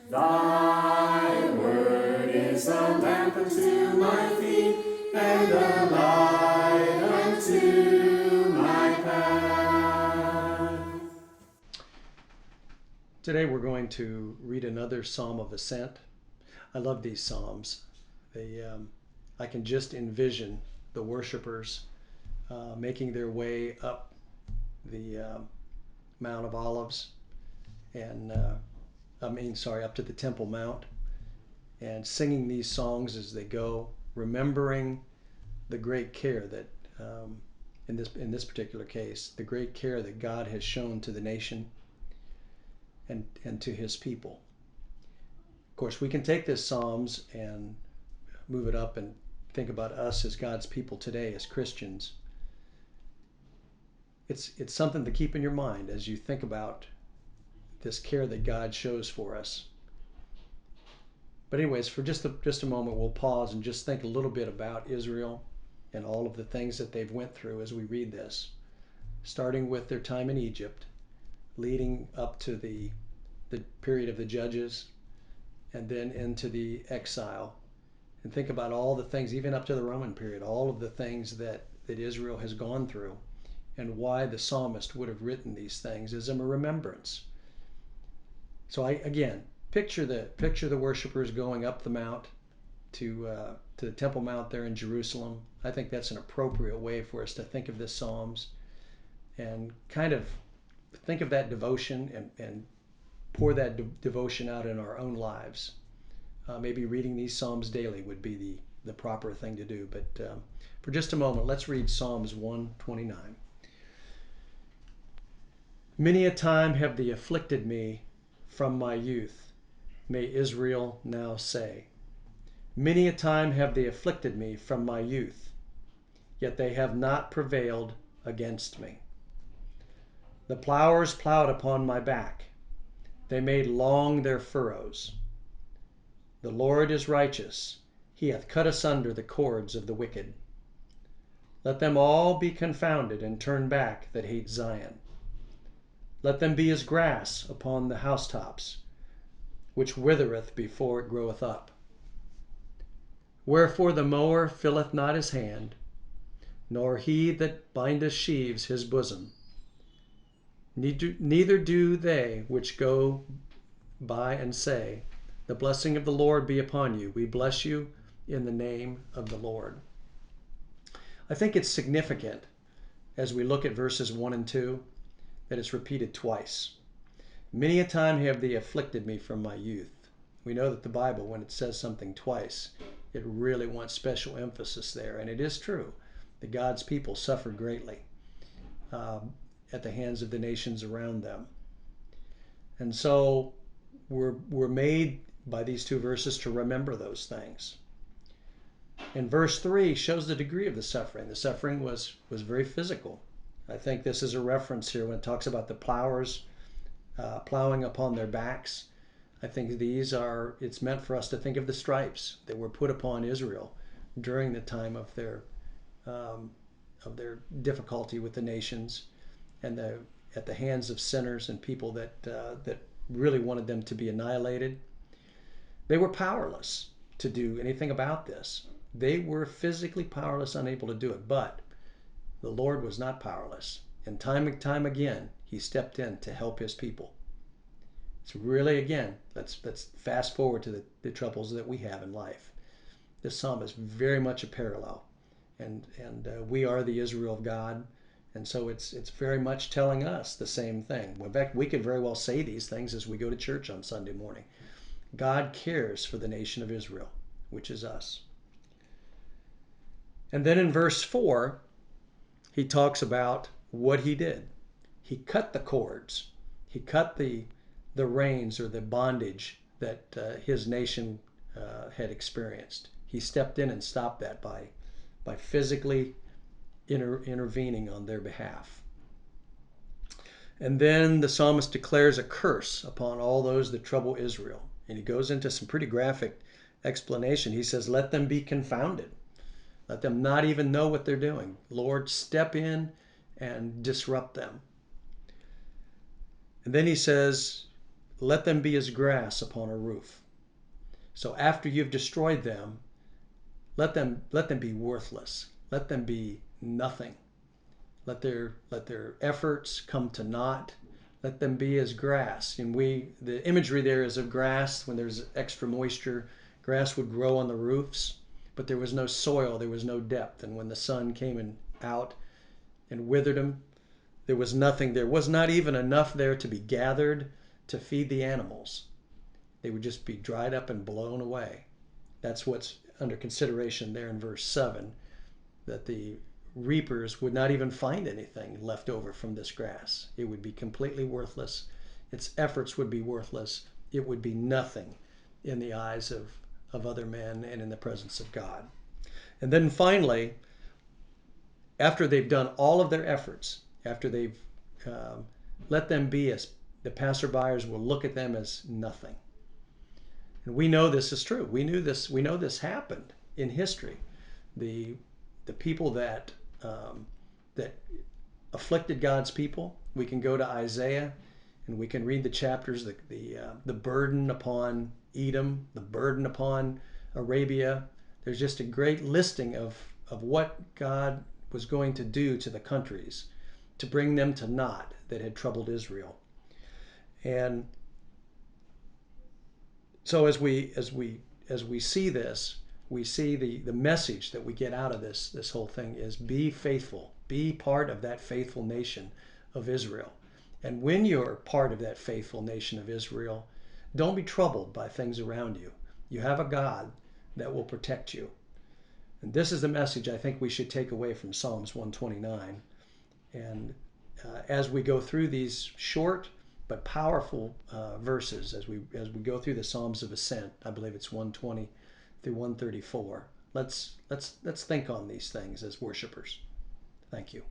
Thy word is a lamp unto my feet and a light unto my path. Today we're going to read another Psalm of Ascent. I love these Psalms. I can just envision the worshipers making their way up the Mount of Olives and up to the Temple Mount and singing these songs as they go, remembering the great care that, in this particular case, the great care that God has shown to the nation and to His people. Of course, we can take this Psalms and move it up and think about us as God's people today, as Christians. It's something to keep in your mind as you think about this care that God shows for us. But anyways, for just a moment, we'll pause and just think a little bit about Israel and all of the things that they've went through as we read this, starting with their time in Egypt, leading up to the period of the Judges, and then into the exile. And think about all the things, even up to the Roman period, all of the things that Israel has gone through, and why the psalmist would have written these things as a remembrance. So again, picture the worshipers going up the mount to the Temple Mount there in Jerusalem. I think that's an appropriate way for us to think of this Psalms, and kind of think of that devotion and pour that devotion out in our own lives. Maybe reading these Psalms daily would be the proper thing to do. But for just a moment, let's read Psalms 129. Many a time have they afflicted me from my youth, may Israel now say. Many a time have they afflicted me from my youth, yet they have not prevailed against me. The plowers plowed upon my back. They made long their furrows. The Lord is righteous. He hath cut asunder the cords of the wicked. Let them all be confounded and turn back that hate Zion. Let them be as grass upon the housetops, which withereth before it groweth up. Wherefore the mower filleth not his hand, nor he that bindeth sheaves his bosom. Neither do they which go by and say, the blessing of the Lord be upon you. We bless you in the name of the Lord. I think it's significant as we look at verses 1 and 2 that it's repeated twice. Many a time have they afflicted me from my youth. We know that the Bible, when it says something twice, it really wants special emphasis there. And it is true that God's people suffered greatly at the hands of the nations around them. And so we're made by these two verses to remember those things. And verse 3 shows the degree of the suffering. The suffering was very physical. I think this is a reference here when it talks about the plowers plowing upon their backs. I think it's meant for us to think of the stripes that were put upon Israel during the time of their difficulty with the nations, and at the hands of sinners and people that really wanted them to be annihilated. They were powerless to do anything about this. They were physically powerless, unable to do it. But the Lord was not powerless. And time and time again, He stepped in to help His people. It's really, again, let's fast forward to the troubles that we have in life. This psalm is very much a parallel. And we are the Israel of God. And so it's very much telling us the same thing. In fact, we could very well say these things as we go to church on Sunday morning. God cares for the nation of Israel, which is us. And then in verse 4, he talks about what he did. He cut the cords. He cut the reins or the bondage that his nation had experienced. He stepped in and stopped that by physically intervening on their behalf. And then the psalmist declares a curse upon all those that trouble Israel. And he goes into some pretty graphic explanation. He says, let them be confounded. Let them not even know what they're doing. Lord, step in and disrupt them. And then he says, let them be as grass upon a roof. So after you've destroyed them, let them be worthless. Let them be nothing. Let their efforts come to naught. Let them be as grass. And the imagery there is of grass. When there's extra moisture, grass would grow on the roofs, but there was no soil, there was no depth. And when the sun came out and withered them, there was nothing. There was not even enough there to be gathered to feed the animals. They would just be dried up and blown away. That's what's under consideration there in verse 7, that the reapers would not even find anything left over from this grass. It would be completely worthless. Its efforts would be worthless. It would be nothing in the eyes of other men and in the presence of God. And then finally, after they've done all of their efforts, after they've let them be as the passerbyers will look at them as nothing. And we know this is true. We know this happened in history. The people that afflicted God's people. We can go to Isaiah, and we can read the chapters. The burden upon Edom, the burden upon Arabia. There's just a great listing of what God was going to do to the countries to bring them to naught that had troubled Israel. And so as we see this, we see the message that we get out of this whole thing is be faithful, be part of that faithful nation of Israel. And when you're part of that faithful nation of Israel, don't be troubled by things around you. You have a God that will protect you. And this is the message I think we should take away from Psalms 129. And as we go through these short but powerful verses, as we go through the Psalms of Ascent, I believe it's 120 through 134. Let's think on these things as worshipers. Thank you.